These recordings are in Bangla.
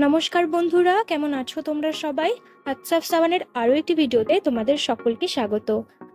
নমস্কার বন্ধুরা, কেমন আছো তোমরা সবাই? আচ্ছা, সাবানের আরও একটি ভিডিওতে তোমাদের সকলকে স্বাগত।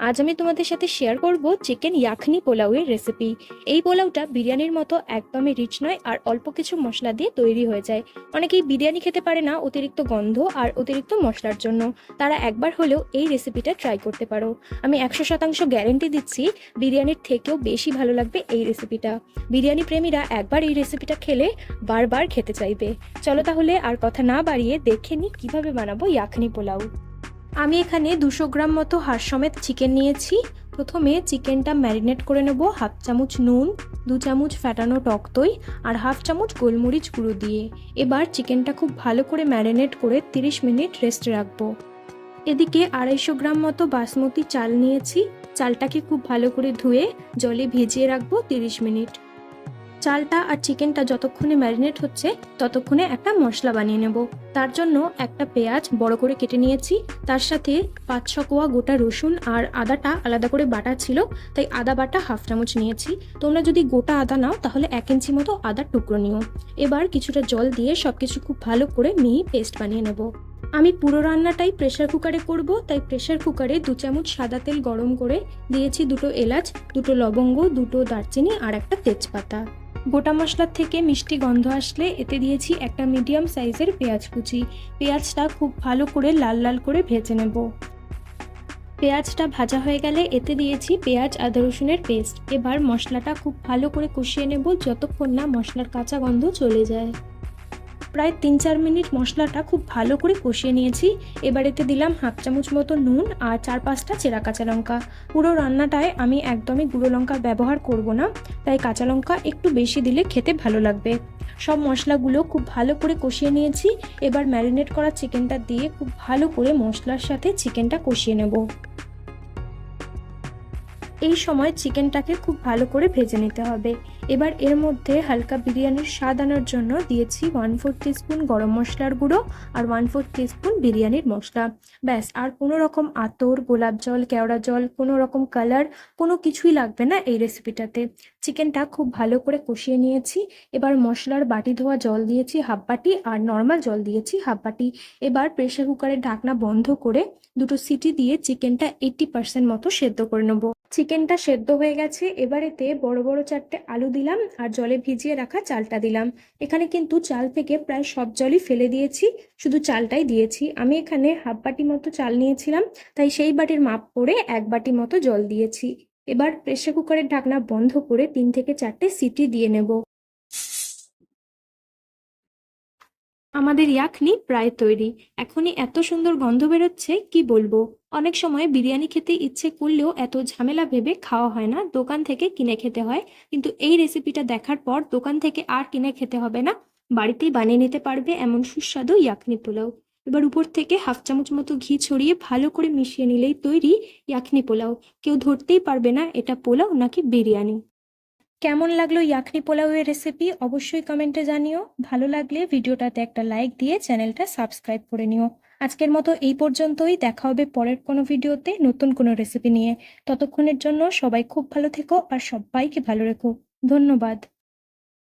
আজ আমি তোমাদের সাথে শেয়ার করব চিকেন ইয়াখনি পোলাওয়ের রেসিপি। এই পোলাওটা বিরিয়ানির মতো একদমই রিচ নয় আর অল্প কিছু মশলা দিয়ে তৈরি হয়ে যায়। অনেকেই বিরিয়ানি খেতে পারে না অতিরিক্ত গন্ধ আর অতিরিক্ত মশলার জন্য। তারা একবার হলেও এই রেসিপিটা ট্রাই করতে পারো। আমি 100% গ্যারেন্টি দিচ্ছি বিরিয়ানির থেকেও বেশি ভালো লাগবে এই রেসিপিটা। বিরিয়ানি প্রেমীরা একবার এই রেসিপিটা খেলে বারবার খেতে চাইবে। চলো তাহলে আর কথা না বাড়িয়ে দেখে নিই কিভাবে বানাবো ইয়াখনি পোলাও। আমি এখানে 200 গ্রাম মতো হাড় সমেত চিকেন নিয়েছি। প্রথমে চিকেনটা ম্যারিনেট করে নেব হাফ চামচ নুন, 2 চামচ ফ্যাটানো টক দই আর হাফ চামচ গোলমরিচ গুঁড়ো দিয়ে। এবার চিকেনটা খুব ভালো করে ম্যারিনেট করে 30 মিনিট রেস্টে রাখবো। এদিকে 250 গ্রাম মতো বাসমতি চাল নিয়েছি। চালটাকে খুব ভালো করে ধুয়ে জলে ভিজিয়ে রাখবো 30 মিনিট। চালটা আর চিকেনটা যতক্ষণে ম্যারিনেট হচ্ছে ততক্ষণে একটা মশলা বানিয়ে নেব। তার জন্য একটা পেঁয়াজ বড় করে কেটে নিয়েছি, তার সাথে 5-6 কোয়া গোটা রসুন আর আদাটা আলাদা করে বাটা ছিল, তাই আদা বাটা হাফ চামচ নিয়েছি। তোমরা যদি গোটা আদা নাও তাহলে 1 ইঞ্চি মতো আদার টুকরো নিও। এবার কিছুটা জল দিয়ে সবকিছু খুব ভালো করে মিহি পেস্ট বানিয়ে নেব। আমি পুরো রান্নাটাই প্রেসার কুকারে করব, তাই প্রেসার কুকারে 2 চামচ সাদা তেল গরম করে দিয়েছি 2টো এলাচ, 2টো লবঙ্গ, 2টো দারচিনি আর একটা তেজপাতা। গোটা মশলার থেকে মিষ্টি গন্ধ আসলে এতে দিয়েছি একটা মিডিয়াম সাইজের পেঁয়াজ কুচি। পেঁয়াজটা খুব ভালো করে লাল লাল করে ভেজে নেব। পেঁয়াজটা ভাজা হয়ে গেলে এতে দিয়েছি পেঁয়াজ আদা রসুনের পেস্ট। এবার মশলাটা খুব ভালো করে কষিয়ে নেব যতক্ষণ না মশলার কাঁচা গন্ধ চলে যায়। প্রায় 3-4 মিনিট মশলাটা খুব ভালো করে কষিয়ে নিয়েছি। এবার এতে দিলাম হাফ চামচ মতো নুন আর 4-5টা চেরা কাঁচা লঙ্কা। পুরো রান্নাটায় আমি একদমই গুঁড়ো লঙ্কা ব্যবহার করব না, তাই কাঁচা লঙ্কা একটু বেশি দিলে খেতে ভালো লাগবে। সব মশলাগুলো খুব ভালো করে কষিয়ে নিয়েছি। এবার ম্যারিনেট করা চিকেনটা দিয়ে খুব ভালো করে মশলার সাথে চিকেনটা কষিয়ে নেব। এই সময় চিকেনটাকে খুব ভালো করে ভেজে নিতে হবে। এবার এর মধ্যে হালকা বিরিয়ানির স্বাদ আনার জন্য দিয়েছি 1/4 টিস্পুন গরম মশলার গুঁড়ো আর 1/4 টিস্পুন বিরিয়ানির মশলা। ব্যাস, আর কোনো রকম আতর, গোলাপ জল, কেওড়া জল, কোনো রকম কালার কোনো কিছুই লাগবে না এই রেসিপিটাতে। চিকেনটা খুব ভালো করে কষিয়ে নিয়েছি। এবার মশলার বাটি ধোয়া জল দিয়েছি হাফ বাটি আর নর্মাল জল দিয়েছি হাফ বাটি। এবার প্রেসার কুকারের ঢাকনা বন্ধ করে 2টো সিটি দিয়ে চিকেনটা 80% মতো সেদ্ধ করে নেব। চিকেনটা সেদ্ধ হয়ে গেছে। এবার এতে বড় বড় 4টে আলু দিলাম আর জলে ভিজিয়ে রাখা চালটা দিলাম। এখানে কিন্তু চাল থেকে প্রায় সব জলই ফেলে দিয়েছি, শুধু চালটাই দিয়েছি। আমি এখানে হাফ বাটি মতো চাল নিয়েছিলাম, তাই সেই বাটির মাপ করে 1 বাটি মতো জল দিয়েছি। এবার প্রেসার কুকারের ঢাকনা বন্ধ করে 3 থেকে 4টে সিটি দিয়ে নেব। আমাদের ইয়াখনি প্রায় তৈরি। এখনই এত সুন্দর গন্ধ বেরোচ্ছে কি বলবো। অনেক সময় বিরিয়ানি খেতে ইচ্ছে করলেও এত ঝামেলা ভেবে খাওয়া হয় না, দোকান থেকে কিনে খেতে হয়। কিন্তু এই রেসিপিটা দেখার পর দোকান থেকে আর কিনে খেতে হবে না, বাড়িতেই বানিয়ে নিতে পারবে এমন সুস্বাদু ইয়াখনি পোলাও। এবার উপর থেকে হাফ চামচ মতো ঘি ছড়িয়ে ভালো করে মিশিয়ে নিলেই তৈরি ইয়াখনি পোলাও। কেউ ধরতেই পারবে না এটা পোলাও নাকি বিরিয়ানি। কেমন লাগলো ইয়াখনি পোলাওয়ের রেসিপি অবশ্যই কমেন্টে জানিও। ভালো লাগলে ভিডিওটাতে একটা লাইক দিয়ে চ্যানেলটা সাবস্ক্রাইব করে নিও। আজকের মতো এই পর্যন্তই, দেখা হবে পরের কোনো ভিডিওতে নতুন কোনো রেসিপি নিয়ে। ততক্ষণের জন্য সবাই খুব ভালো থেকো আর সবাইকে ভালো রেখো। ধন্যবাদ।